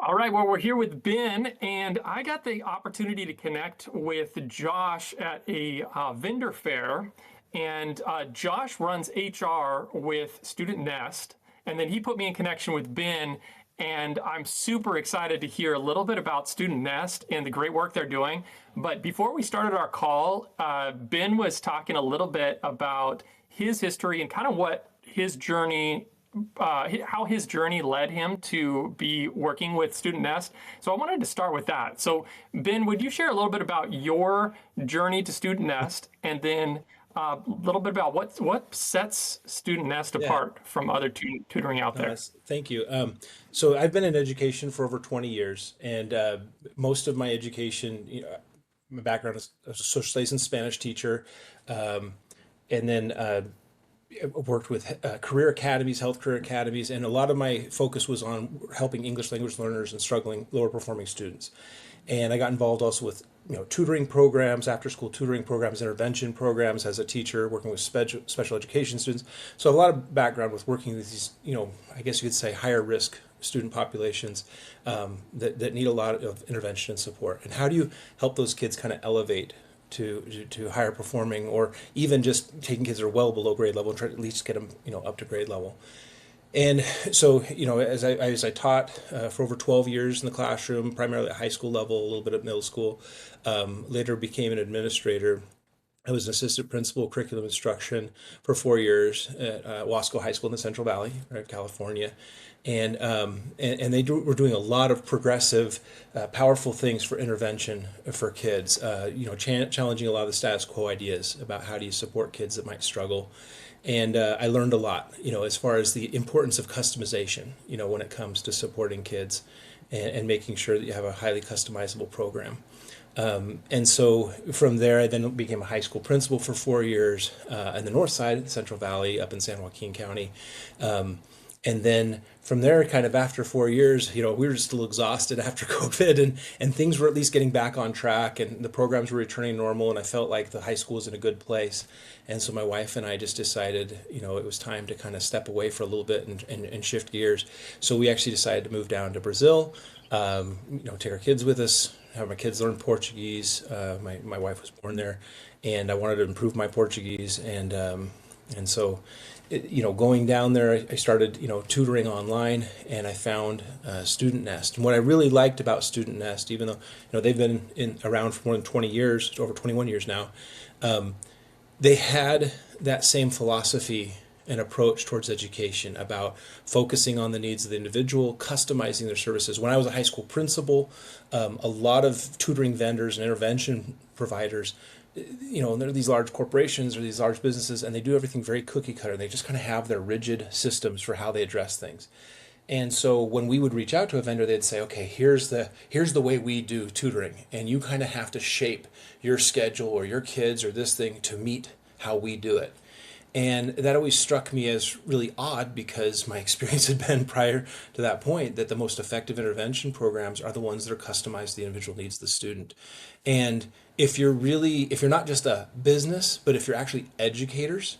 All right, well, we're here with Ben, and I got the opportunity to connect with Josh at a vendor fair. And Josh runs HR with Student Nest, and then he put me in connection with Ben. And I'm super excited to hear a little bit about Student Nest and the great work they're doing. But before we started our call, Ben was talking a little bit about his history and kind of what his journey how his journey led him to be working with Student Nest. So I wanted to start with that. So Ben, would you share a little bit about your journey to Student Nest, and then a little bit about what sets Student Nest Yeah, apart from other tutoring out no, there? thank you. So I've been in education for over 20 years, and most of my education, my background is as a social studies and Spanish teacher, um, and then worked with career academies, health career academies, and a lot of my focus was on helping English language learners and struggling lower performing students. And I got involved also with tutoring programs, after school tutoring programs, intervention programs as a teacher, working with special education students. So I have a lot of background with working with these, I guess you could say higher risk student populations that need a lot of intervention and support. And how do you help those kids kind of elevate to higher performing, or even just taking kids that are well below grade level and try to at least get them up to grade level. And so, as I taught for over 12 years in the classroom, primarily at high school level, a little bit at middle school, later became an administrator. I was an assistant principal of curriculum instruction for 4 years at Wasco High School in the Central Valley, right, California. And were doing a lot of progressive, powerful things for intervention for kids, challenging a lot of the status quo ideas about how do you support kids that might struggle. And I learned a lot, as far as the importance of customization, when it comes to supporting kids and making sure that you have a highly customizable program. And so from there, I then became a high school principal for 4 years in the north side, Central Valley, up in San Joaquin County. And then from there, kind of after 4 years, we were just a little exhausted after COVID, and things were at least getting back on track, and the programs were returning normal, and I felt like the high school was in a good place. And so my wife and I just decided, it was time to kind of step away for a little bit and shift gears. So we actually decided to move down to Brazil, take our kids with us, have my kids learn Portuguese. My wife was born there, and I wanted to improve my Portuguese, and so going down there, I started, tutoring online, and I found Student Nest. And what I really liked about Student Nest, even though, they've been around for more than 20 years, over 21 years now, they had that same philosophy and approach towards education about focusing on the needs of the individual, customizing their services. When I was a high school principal, a lot of tutoring vendors and intervention providers, they're these large corporations or these large businesses, and they do everything very cookie cutter. They just kind of have their rigid systems for how they address things. And so when we would reach out to a vendor, they'd say, okay, here's the way we do tutoring, and you kind of have to shape your schedule or your kids or this thing to meet how we do it. And that always struck me as really odd, because my experience had been prior to that point that the most effective intervention programs are the ones that are customized to the individual needs of the student. And if you're not just a business, but if you're actually educators,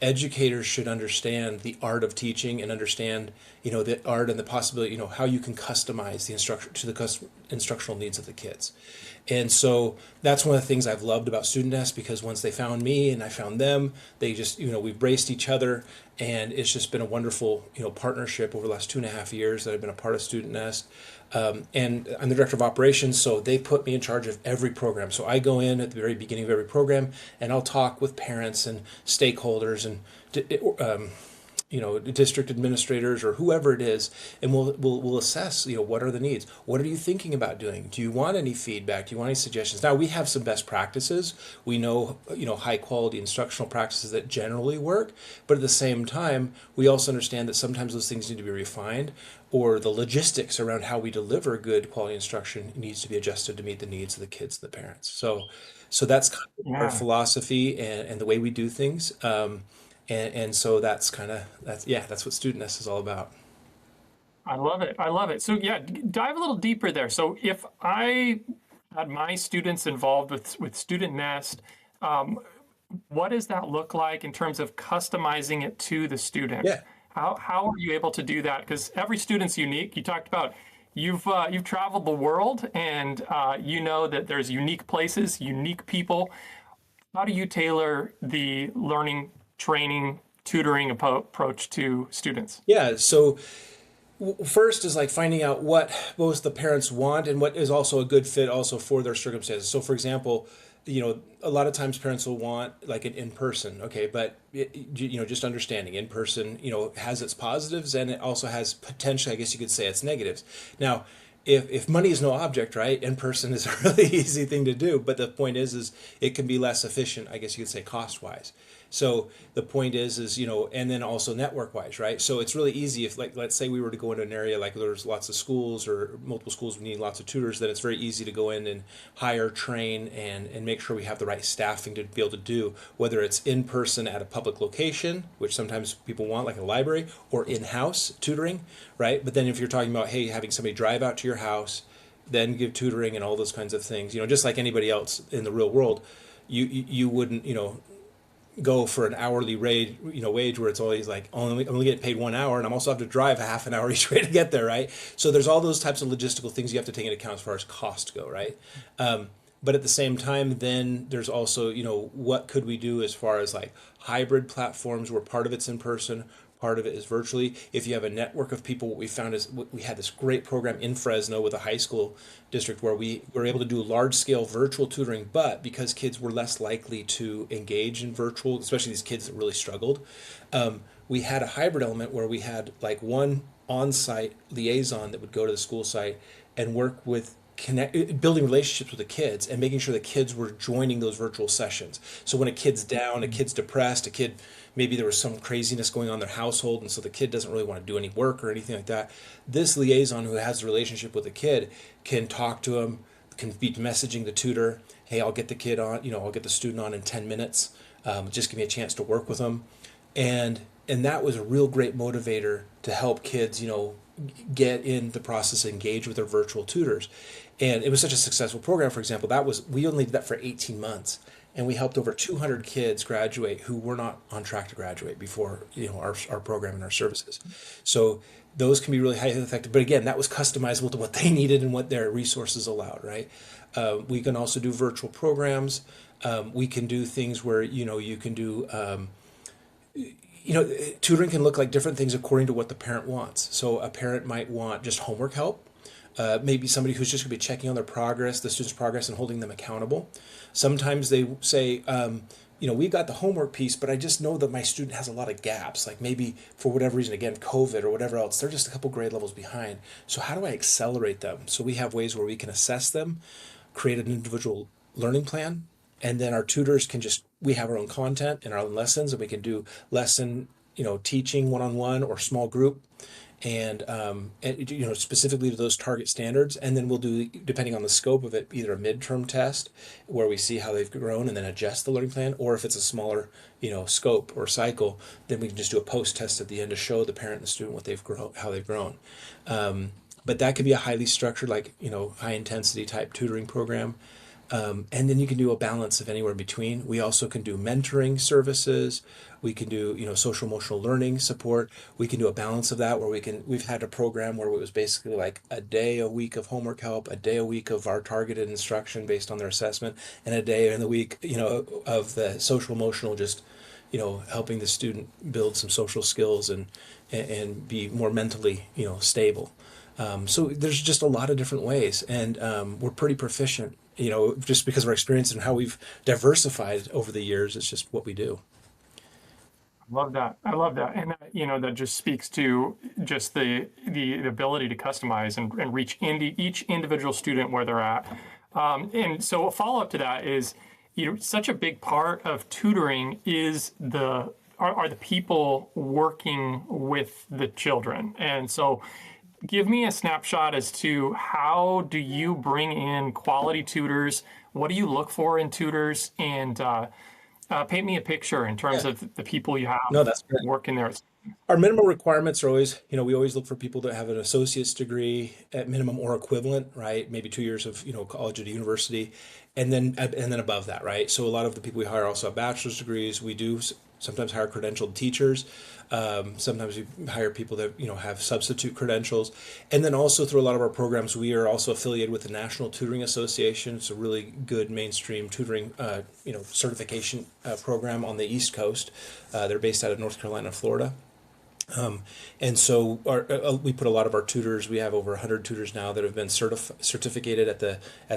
educators should understand the art of teaching and understand, the art and the possibility, how you can customize the instruction to the instructional needs of the kids. And so that's one of the things I've loved about Student Nest, because once they found me and I found them, they just, we've braced each other, and it's just been a wonderful, partnership over the last 2.5 years that I've been a part of Student Nest. And I'm the director of operations, so they put me in charge of every program. So I go in at the very beginning of every program, and I'll talk with parents and stakeholders and district administrators or whoever it is, and we'll assess, what are the needs? What are you thinking about doing? Do you want any feedback? Do you want any suggestions? Now, we have some best practices. We know, high quality instructional practices that generally work, but at the same time, we also understand that sometimes those things need to be refined, or the logistics around how we deliver good quality instruction needs to be adjusted to meet the needs of the kids and the parents. So that's kind of our Yeah, philosophy and the way we do things. And so that's what Student Nest is all about. I love it. I love it. So yeah, dive a little deeper there. So if I had my students involved with Student Nest, um, what does that look like in terms of customizing it to the student? Yeah. How are you able to do that? Because every student's unique. You talked about you've traveled the world, and you know that there's unique places, unique people. How do you tailor the learning, training, tutoring approach to students? Yeah. So first is like finding out what both the parents want and what is also a good fit also for their circumstances. So for example, a lot of times parents will want like an in-person, okay, but just understanding in-person, has its positives and it also has potentially, I guess you could say, its negatives. Now, if money is no object, right, in person is a really easy thing to do. But the point is it can be less efficient, I guess you could say, cost wise. So the point is and then also network wise, right? So it's really easy if, like, let's say we were to go into an area like there's lots of schools or multiple schools, we need lots of tutors, then it's very easy to go in and hire, train, and make sure we have the right staffing to be able to do, whether it's in person at a public location, which sometimes people want, like a library, or in-house tutoring, right? But then if you're talking about, hey, having somebody drive out to your house, then give tutoring and all those kinds of things, just like anybody else in the real world, you wouldn't, go for an hourly wage where it's always like only get paid 1 hour and I'm also have to drive a half an hour each way to get there, right? So there's all those types of logistical things you have to take into account as far as cost go, right? But at the same time, then there's also, what could we do as far as like hybrid platforms where part of it's in person, part of it is virtually. If you have a network of people, what we found is we had this great program in Fresno with a high school district where we were able to do large scale virtual tutoring, but because kids were less likely to engage in virtual, especially these kids that really struggled, we had a hybrid element where we had like one on-site liaison that would go to the school site and work with building relationships with the kids and making sure the kids were joining those virtual sessions. So when a kid's down, a kid's depressed, a kid, maybe there was some craziness going on in their household and so the kid doesn't really want to do any work or anything like that, this liaison who has a relationship with the kid can talk to him, can be messaging the tutor, hey, I'll get the kid on, I'll get the student on in 10 minutes, just give me a chance to work with them. And that was a real great motivator to help kids, get in the process, engage with their virtual tutors. And it was such a successful program. For example, we only did that for 18 months, and we helped over 200 kids graduate who were not on track to graduate before our program and our services. So those can be really highly effective. But again, that was customizable to what they needed and what their resources allowed. Right? We can also do virtual programs. We can do things where you can do. Tutoring can look like different things according to what the parent wants. So a parent might want just homework help. Maybe somebody who's just going to be checking on their progress, the student's progress, and holding them accountable. Sometimes they say, we've got the homework piece, but I just know that my student has a lot of gaps. Like maybe for whatever reason, again, COVID or whatever else, they're just a couple grade levels behind. So how do I accelerate them? So we have ways where we can assess them, create an individual learning plan, and then our tutors can we have our own content and our own lessons, and we can do lesson, teaching one-on-one or small group, and specifically to those target standards. And then we'll do, depending on the scope of it, either a midterm test where we see how they've grown and then adjust the learning plan, or if it's a smaller, scope or cycle, then we can just do a post test at the end to show the parent and the student what they've grown, how they've grown. But that could be a highly structured, like, high intensity type tutoring program. And then you can do a balance of anywhere between. We also can do mentoring services. We can do, social emotional learning support. We can do a balance of that where we've had a program where it was basically like a day a week of homework help, a day a week of our targeted instruction based on their assessment, and a day in the week, of the social emotional, just, helping the student build some social skills and be more mentally, stable. So there's just a lot of different ways, and we're pretty proficient, just because of our experience and how we've diversified over the years. It's just what we do. Love that. I love that. And that just speaks to just the ability to customize and reach each individual student where they're at. And so a follow-up to that is, such a big part of tutoring is are the people working with the children. And so give me a snapshot as to how do you bring in quality tutors? What do you look for in tutors? And paint me a picture in terms Yeah. of the people you No, have that's great. working there. Our minimum requirements are always, we always look for people that have an associate's degree at minimum or equivalent, right? Maybe 2 years of, college at a university, and then above that, right? So a lot of the people we hire also have bachelor's degrees. We do sometimes hire credentialed teachers. Sometimes we hire people that have substitute credentials, and then also through a lot of our programs, we are also affiliated with the National Tutoring Association. It's a really good mainstream tutoring certification program on the East Coast. They're based out of North Carolina, Florida. And so we put a lot of our tutors. We have over 100 tutors now that have been certificated at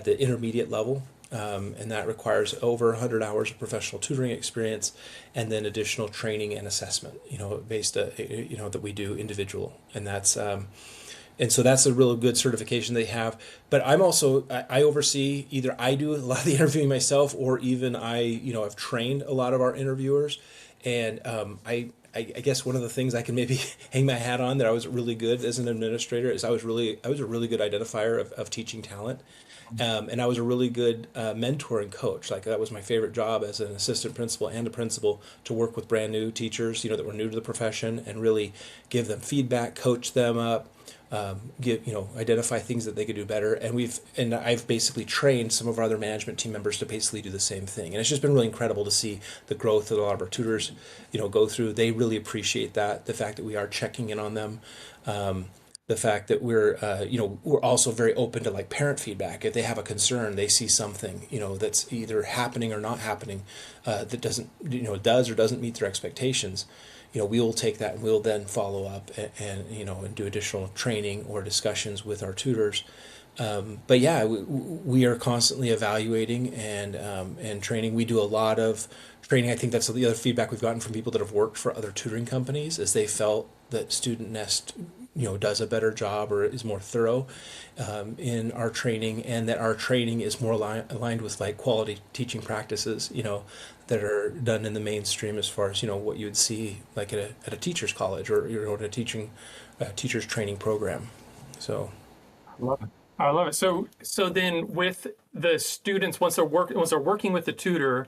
the intermediate level, and that requires over 100 hours of professional tutoring experience, and then additional training and assessment. Based that we do individual, and so that's a real good certification they have. But I oversee, either I do a lot of the interviewing myself, or even I've trained a lot of our interviewers, and I guess one of the things I can maybe hang my hat on that I was really good as an administrator is I was a really good identifier of teaching talent, and I was a really good mentor and coach. Like, that was my favorite job as an assistant principal and a principal, to work with brand new teachers, that were new to the profession, and really give them feedback, coach them up, identify things that they could do better. And I've basically trained some of our other management team members to basically do the same thing. And it's just been really incredible to see the growth that a lot of our tutors, go through. They really appreciate that, the fact that we are checking in on them. The fact that we're also very open to, like, parent feedback. If they have a concern, they see something, that's either happening or not happening, that does or doesn't meet their expectations, we will take that and we'll then follow up and do additional training or discussions with our tutors. But yeah, we are constantly evaluating and training. We do a lot of training. I think that's the other feedback we've gotten from people that have worked for other tutoring companies, is they felt that Student Nest does a better job or is more thorough in our training, and that our training is more aligned with, like, quality teaching practices, that are done in the mainstream, as far as what you would see, like, at a teacher's college, or at a teacher's training program. So I love it. I love it. So then, with the students, once they're working with the tutor,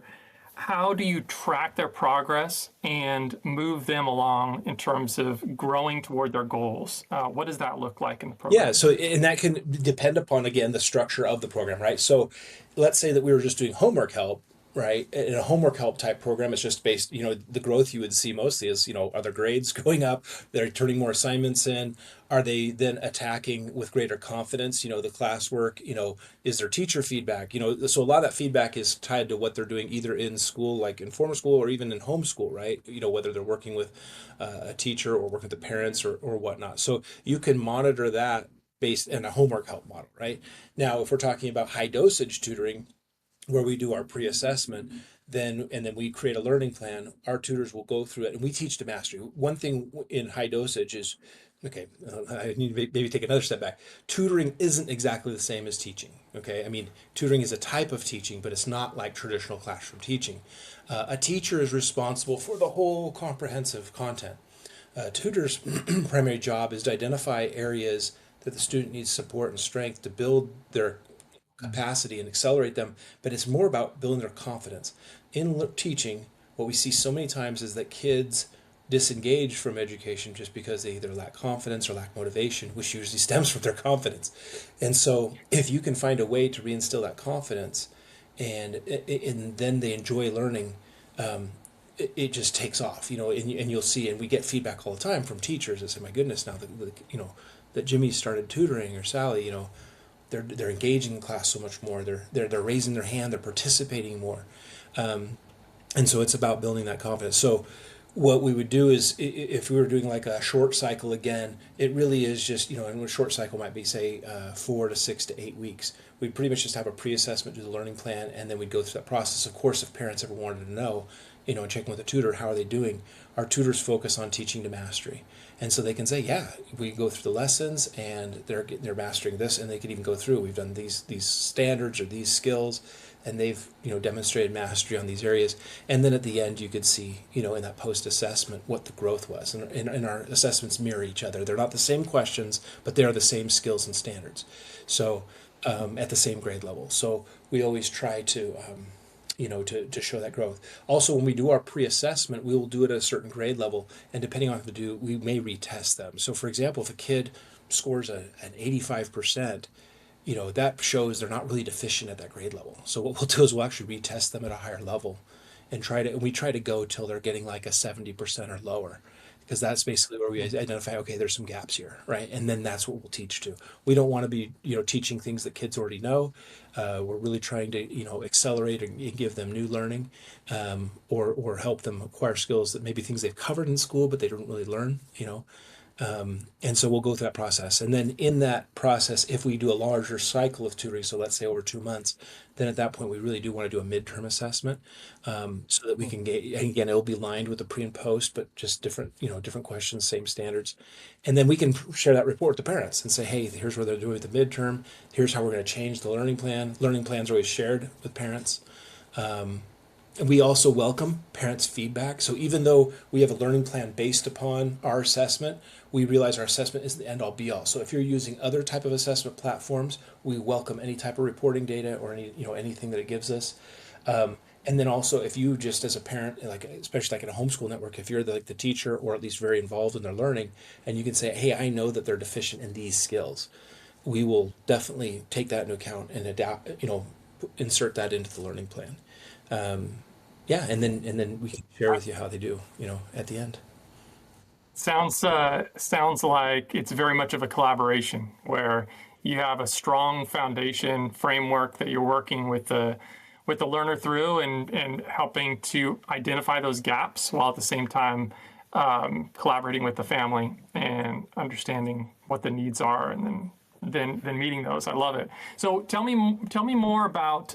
how do you track their progress and move them along in terms of growing toward their goals? What does that look like in the program? yeah, so, and that can depend upon, again, the structure of the program, right? So let's say that we were just doing homework help, right? In a homework help type program, it's just based, the growth you would see mostly is, are their grades going up? They're turning more assignments in? Are they then attacking with greater confidence, the classwork? Is there teacher feedback? So a lot of that feedback is tied to what they're doing, either in school, like in formal school, or even in homeschool, right? Whether they're working with a teacher or working with the parents, or whatnot. So you can monitor that based in a homework help model, right? Now, if we're talking about high dosage tutoring, where we do our pre-assessment, and then we create a learning plan, our tutors will go through it, and we teach to mastery. One thing in high dosage is, okay, I need to maybe take another step back. Tutoring isn't exactly the same as teaching. Okay, I mean, tutoring is a type of teaching, but it's not like traditional classroom teaching. A teacher is responsible for the whole comprehensive content. A tutor's primary job is to identify areas that the student needs support and strength to build their capacity and accelerate them, but it's more about building their confidence. In teaching, what we see so many times is that kids disengage from education just because they either lack confidence or lack motivation, which usually stems from their confidence. And so if you can find a way to reinstill that confidence, and then they enjoy learning, it just takes off, and you'll see, and we get feedback all the time from teachers that say, my goodness, now that Jimmy started tutoring, or Sally, they're engaging in class so much more. They're raising their hand. They're participating more, and so it's about building that confidence. So what we would do is, if we were doing like a short cycle, again, it really is just, and a short cycle might be, say, 4 to 6 to 8 weeks. We'd pretty much just have a pre-assessment, do the learning plan, and then we'd go through that process. Of course, if parents ever wanted to know, and checking with the tutor, how are they doing? Our tutors focus on teaching to mastery. And so they can say, yeah, we go through the lessons and they're mastering this, and they can even go through, we've done these standards or these skills, and they've demonstrated mastery on these areas. And then at the end, you could see in that post assessment what the growth was. And our assessments mirror each other. They're not the same questions, but they are the same skills and standards. So at the same grade level. So we always try to to show that growth. Also, when we do our pre-assessment, we will do it at a certain grade level, and depending on what to do, we may retest them. So, for example, if a kid scores an 85%, that shows they're not really deficient at that grade level. So what we'll do is we'll actually retest them at a higher level, and we try to go till they're getting like a 70% or lower, because that's basically where we identify, okay, there's some gaps here, right? And then that's what we'll teach to. We don't want to be, teaching things that kids already know. We're really trying to, accelerate and give them new learning, or help them acquire skills that maybe things they've covered in school, but they don't really learn, and so we'll go through that process. And then in that process, if we do a larger cycle of tutoring, so let's say over 2 months, then at that point, we really do want to do a midterm assessment, so that we can get, and again, it'll be lined with the pre and post, but just different, different questions, same standards. And then we can share that report with the parents and say, hey, here's what they're doing with the midterm. Here's how we're going to change the learning plan. Learning plans are always shared with parents. And we also welcome parents' feedback. So even though we have a learning plan based upon our assessment, we realize our assessment isn't the end all be all. So if you're using other type of assessment platforms, we welcome any type of reporting data or anything that it gives us. And then also, if you just as a parent, like especially like in a homeschool network, if you're the teacher or at least very involved in their learning, and you can say, hey, I know that they're deficient in these skills, we will definitely take that into account and adapt, insert that into the learning plan. Yeah, and then we can share with you how they do, at the end. Sounds like it's very much of a collaboration where you have a strong foundation framework that you're working with the learner through, and helping to identify those gaps while at the same time collaborating with the family and understanding what the needs are, and then meeting those. I love it. So tell me more about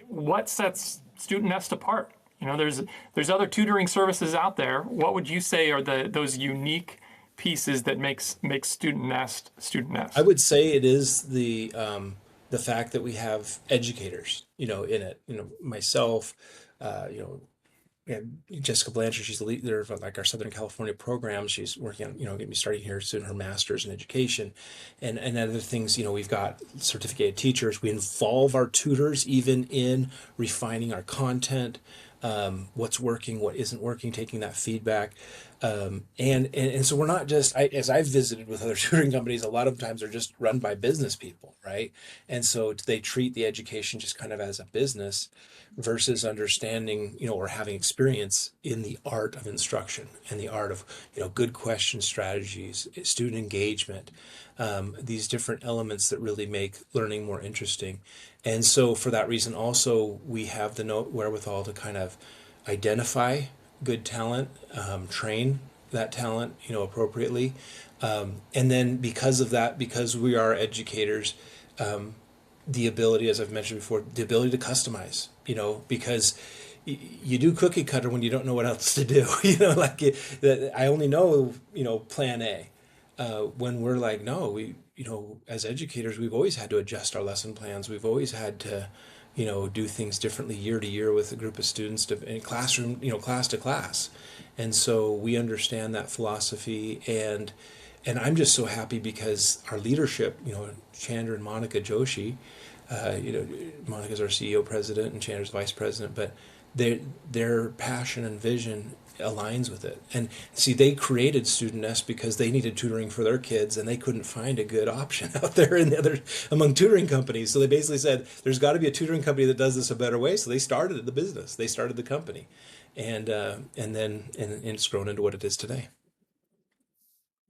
what sets Student Nest apart. There's other tutoring services out there. What would you say are those unique pieces that makes Student Nest Student I Nest? would say it is the fact that we have educators, in it. Myself, you know, and Jessica Blanchard, she's the leader of like our Southern California program. She's working on, going to be starting here soon, her master's in education, and other things. We've got certificated teachers. We involve our tutors even in refining our content, what's working, what isn't working, taking that feedback. And so we're not just, as I've visited with other tutoring companies, a lot of times they're just run by business people, right? And so they treat the education just kind of as a business versus understanding, or having experience in the art of instruction and the art of, good question strategies, student engagement, these different elements that really make learning more interesting. And so for that reason, also, we have the wherewithal to kind of identify good talent, train that talent, appropriately. And then because of that, because we are educators, the ability, as I've mentioned before, the ability to customize, because you do cookie cutter when you don't know what else to do, like I only know, plan A. When we're like, no, as educators, we've always had to adjust our lesson plans. We've always had to, do things differently year to year with a group of students in classroom, class to class. And so we understand that philosophy, and I'm just so happy because our leadership, Chandra and Monica Joshi, Monica's our CEO president and Chandra's vice president, but their passion and vision aligns with it. And see, they created Student Nest because they needed tutoring for their kids and they couldn't find a good option out there among tutoring companies. So they basically said, there's got to be a tutoring company that does this a better way. So they started the business, they started the company, and it's grown into what it is today.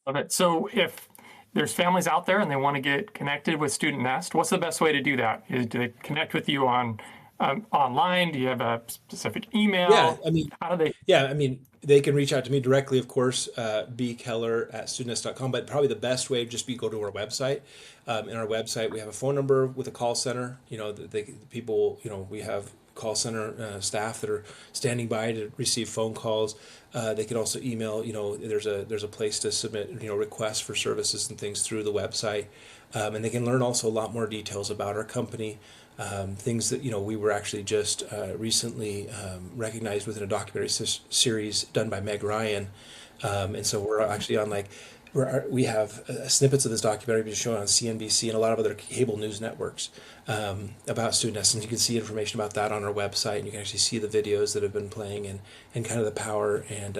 Love it. So if there's families out there and they want to get connected with Student Nest, what's the best way to do that? Do they connect with you online? Do you have a specific email? Yeah, I mean, How do they? yeah, I mean, they can reach out to me directly, of course, bkeller@studentnest.com. But probably the best way would just be go to our website. In our website, we have a phone number with a call center. People, we have call center staff that are standing by to receive phone calls. They can also email. There's a place to submit, requests for services and things through the website, and they can learn also a lot more details about our company. Things that we were actually just recently recognized within a documentary series done by Meg Ryan, and so we're actually on we have snippets of this documentary being shown on CNBC and a lot of other cable news networks about Student Nest, and you can see information about that on our website, and you can actually see the videos that have been playing and kind of the power and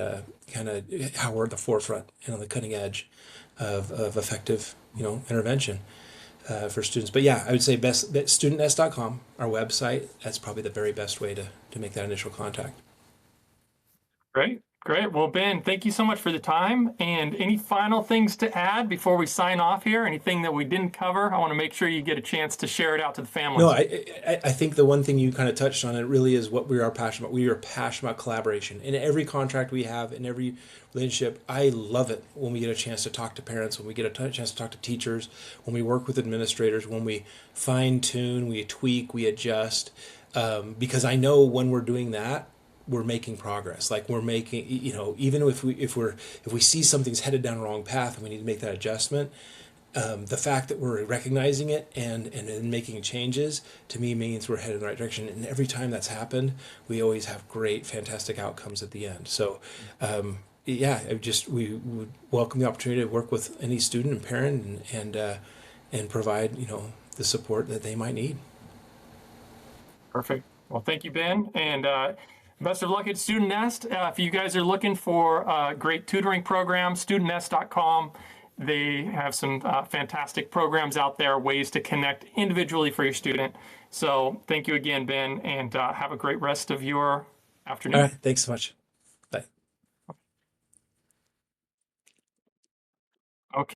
kind of how we're at the forefront and on the cutting edge of effective intervention for students. But yeah, I would say studentnest.com, our website. That's probably the very best way to to make that initial contact. Great. Great. Well, Ben, thank you so much for the time. And any final things to add before we sign off here? Anything that we didn't cover? I want to make sure you get a chance to share it out to the families. No, I think the one thing you kind of touched on, it really is what we are passionate about. We are passionate about collaboration. In every contract we have, in every relationship, I love it when we get a chance to talk to parents, when we get a chance to talk to teachers, when we work with administrators, when we fine tune, we tweak, we adjust. Because I know when we're doing that, we're making progress. Like we're making, even if we see something's headed down the wrong path and we need to make that adjustment, the fact that we're recognizing it and making changes, to me, means we're headed in the right direction. And every time that's happened, we always have great, fantastic outcomes at the end. So, we would welcome the opportunity to work with any student and parent and provide, the support that they might need. Perfect. Well, thank you, Ben. And best of luck at Student Nest. If you guys are looking for a great tutoring program, studentnest.com. They have some fantastic programs out there, ways to connect individually for your student. So thank you again, Ben, and have a great rest of your afternoon. All right. Thanks so much.